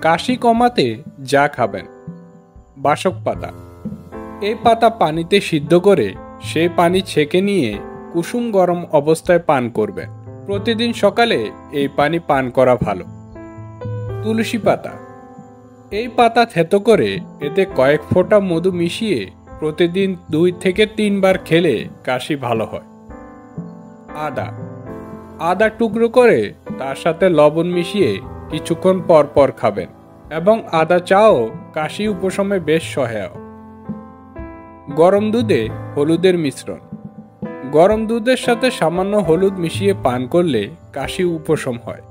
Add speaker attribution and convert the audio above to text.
Speaker 1: কাশি কমাতে যা খাবেন। বাসক পাতা, এই পাতা পানিতে সিদ্ধ করে সেই পানি ছেঁকে নিয়ে কুসুম গরম অবস্থায় পান করবেন। প্রতিদিন সকালে এই পানি পান করা ভালো। তুলসী পাতা, এই পাতা থেতো করে এতে কয়েক ফোঁটা মধু মিশিয়ে প্রতিদিন 2 থেকে 3 বার খেলে কাশি ভালো হয়। আদা, আদা টুকরো করে তার সাথে লবণ মিশিয়ে কিছুক্ষণ পর পর খাবেন এবং আদা চাও কাশি উপশমে বেশ সহায়ক। গরম দুধে হলুদের মিশ্রণ, গরম দুধের সাথে সামান্য হলুদ মিশিয়ে পান করলে কাশি উপশম হয়।